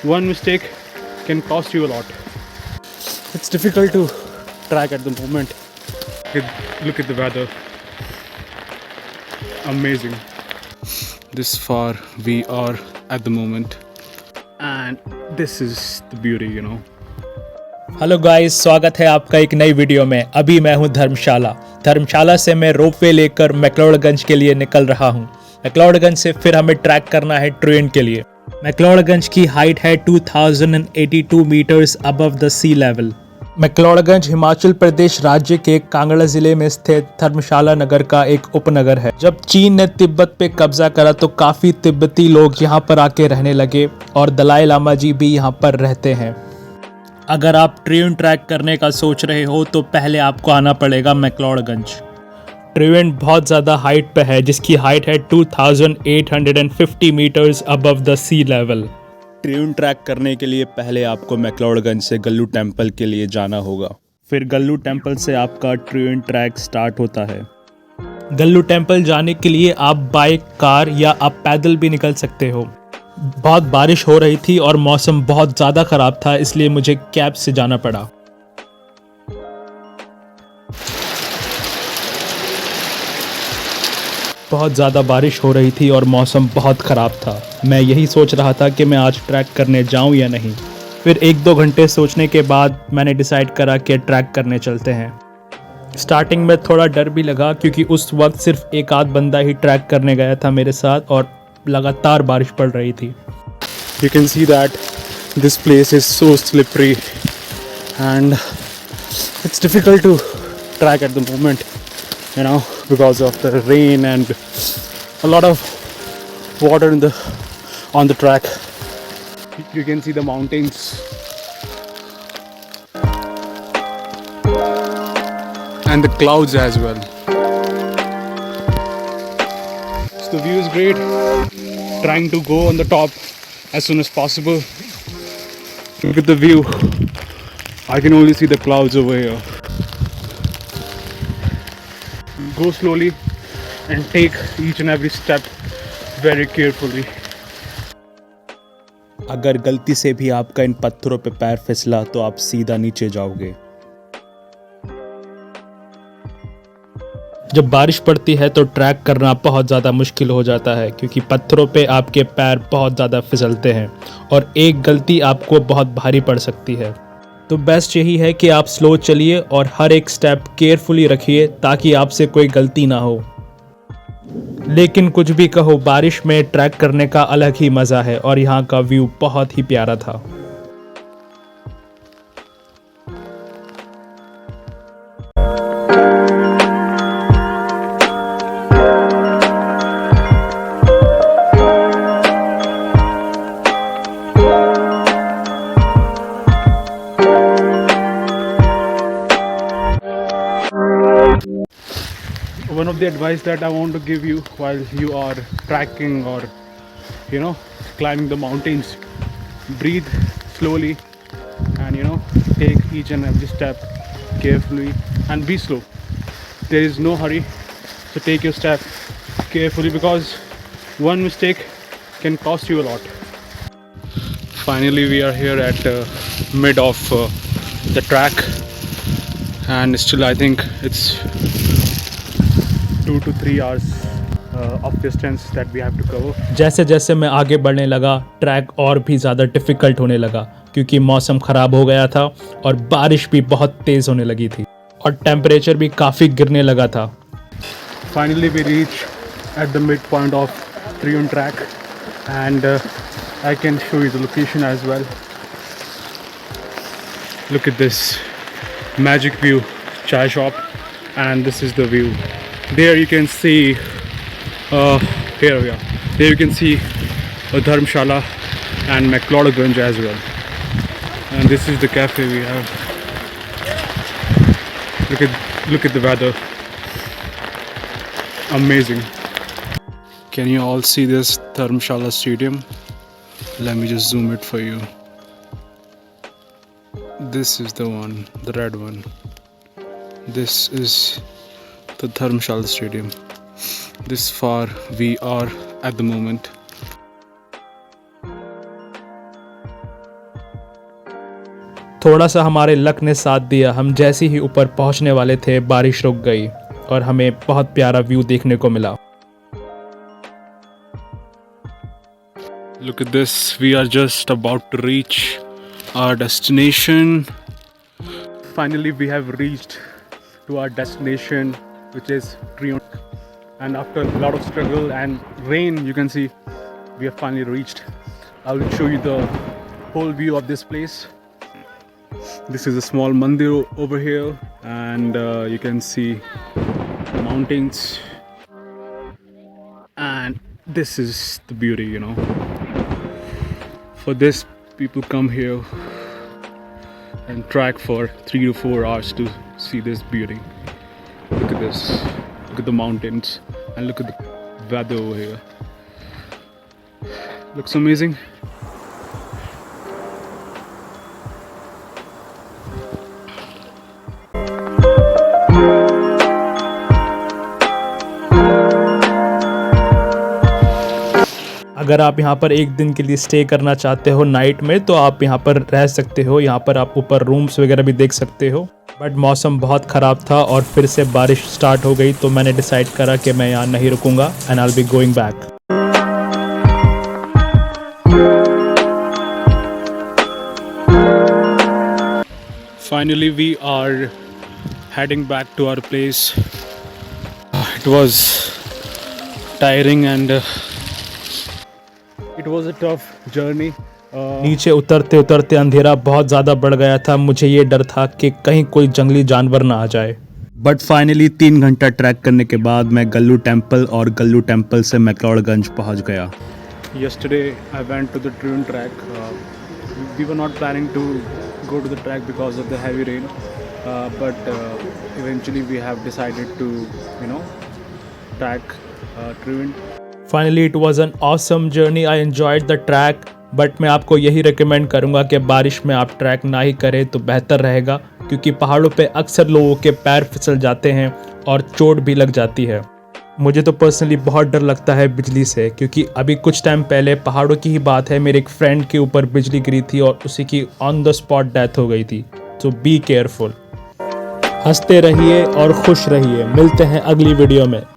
one mistake can cost you a lot. It's difficult to track at the moment. Look at the weather. Amazing. This far we are at the moment, and this is the beauty, you know. Hello guys, स्वागत है आपका एक नई video में। अभी मैं हूं धर्मशाला से मैं रोपवे लेकर मैक्लोडगंज के लिए निकल रहा हूं। मैक्लोडगंज से फिर हमें ट्रैक करना है ट्रेन के लिए। मैक्लोडगंज की हाइट है 2082 metres above the sea level. McLeodganj Himachal Pradesh राज्य के कांगड़ा जिले में स्थित धर्मशाला नगर का एक उपनगर है। जब चीन ने तिब्बत पे कब्जा करा तो काफ़ी तिब्बती लोग यहाँ पर आके रहने लगे और दलाई लामा जी भी यहाँ पर रहते हैं। अगर आप ट्रेन ट्रैक करने का सोच रहे हो तो पहले आपको आना पड़ेगा मैक्लोडगंज। ट्रेन बहुत ज़्यादा हाइट पे है, जिसकी हाइट है 2850 metres above the sea level. Train track करने के लिए पहले आपको मैक्लोडगंज से गल्लू टेम्पल के लिए जाना होगा। फिर गल्लू टेम्पल से आपका ट्रेन ट्रैक स्टार्ट होता है। गल्लू टेम्पल जाने के लिए आप बाइक, कार या आप पैदल भी निकल सकते हो। बहुत बारिश हो रही थी और मौसम बहुत ज़्यादा ख़राब था, इसलिए मुझे कैब से जाना पड़ा। बहुत ज़्यादा बारिश हो रही थी और मौसम बहुत ख़राब था। मैं यही सोच रहा था कि मैं आज ट्रैक करने जाऊं या नहीं। फिर 1-2 घंटे सोचने के बाद मैंने डिसाइड करा कि ट्रैक करने चलते हैं। स्टार्टिंग में थोड़ा डर भी लगा, क्योंकि उस वक्त सिर्फ एक आध बंदा ही ट्रैक करने गया था मेरे साथ और लगातार बारिश पड़ रही थी। You can see that this place is so slippery and it's difficult to track at the moment, you know, because of the rain and a lot of water on the track. You can see the mountains and the clouds as well. So the view is great. Trying to go on the top as soon as possible. Look at the view. I can only see the clouds over here. Go slowly and take each and every step very carefully. अगर गलती से भी आपका इन पत्थरों पे पैर फिसला तो आप सीधा नीचे जाओगे। जब बारिश पड़ती है तो ट्रैक करना बहुत ज़्यादा मुश्किल हो जाता है, क्योंकि पत्थरों पे आपके पैर बहुत ज़्यादा फिसलते हैं और एक गलती आपको बहुत भारी पड़ सकती है। तो बेस्ट यही है कि आप स्लो चलिए और हर एक स्टेप केयरफुली रखिए ताकि आपसे कोई गलती ना हो। लेकिन कुछ भी कहो, बारिश में ट्रैक करने का अलग ही मज़ा है और यहाँ का व्यू बहुत ही प्यारा था। One of the advice that I want to give you while you are trekking or, you know, climbing the mountains, breathe slowly and, you know, take each and every step carefully and be slow. There is no hurry, so take your step carefully, because one mistake can cost you a lot. Finally we are here at mid of the track, and still I think it's 2 to 3 hours of distance that we have to cover. जैसे जैसे मैं आगे बढ़ने लगा, track और भी ज़्यादा difficult होने लगा, क्योंकि मौसम ख़राब हो गया था और बारिश भी बहुत तेज़ होने लगी थी और टेम्परेचर भी काफ़ी गिरने लगा था। Finally we reach at the midpoint of Triun track, and I can show you the location as well. Look at this magic view chai shop, and this is the view. There you can see here we are. There you can see Dharamshala and McLeodganj as well. And this is the cafe we have. Look at the weather. Amazing. Can you all see this Dharamshala stadium? Let me just zoom it for you. This is the one, the red one. This is the Dharamshala stadium. This far we are at the moment. थोड़ा सा हमारे luck ने साथ दिया, हम जैसे ही ऊपर पहुंचने वाले थे बारिश रुक गई और हमें बहुत प्यारा व्यू देखने को मिला। Look at this, we are just about to reach our destination. Finally we have reached to our destination, which is Triumph. And after a lot of struggle and rain, you can see we have finally reached. I will show you the whole view of this place. This is a small mandir over here, and you can see the mountains, and this is the beauty, you know. For this, people come here and trek for 3 to 4 hours to see this beauty. Look at this, look at the mountains, and look at the weather over here. Looks amazing. अगर आप यहाँ पर एक दिन के लिए stay करना चाहते हो नाइट में तो आप यहाँ पर रह सकते हो। यहाँ पर आप ऊपर रूम्स वगैरह भी देख सकते हो, बट मौसम बहुत ख़राब था और फिर से बारिश स्टार्ट हो गई तो मैंने डिसाइड करा कि मैं यहाँ नहीं रुकूंगा and I will be going back. Finally we are heading back to our place. It was tiring and it was a tough journey. नीचे उतरते उतरते अंधेरा बहुत ज़्यादा बढ़ गया था, मुझे ये डर था कि कहीं कोई जंगली जानवर ना आ जाए। बट फाइनली 3 घंटा ट्रैक करने के बाद मैं गल्लू टेम्पल और गल्लू टेम्पल से मैक्लोडगंज पहुंच गया। Yesterday I went to the Triumph track. We were not planning to go to the track because of the heavy rain, but eventually we have decided to, you know, track Triumph. Finally it was an awesome journey, I enjoyed the track, but मैं आपको यही recommend करूँगा कि बारिश में आप track ना ही करें तो बेहतर रहेगा, क्योंकि पहाड़ों पे अक्सर लोगों के पैर फिसल जाते हैं और चोट भी लग जाती है। मुझे तो पर्सनली बहुत डर लगता है बिजली से, क्योंकि अभी कुछ टाइम पहले पहाड़ों की ही बात है, मेरे एक फ्रेंड के ऊपर बिजली गिरी थी और उसी की ऑन द स्पॉट डेथ हो गई थी। सो बी केयरफुल। हंसते रहिए और खुश रहिए, मिलते हैं अगली वीडियो में।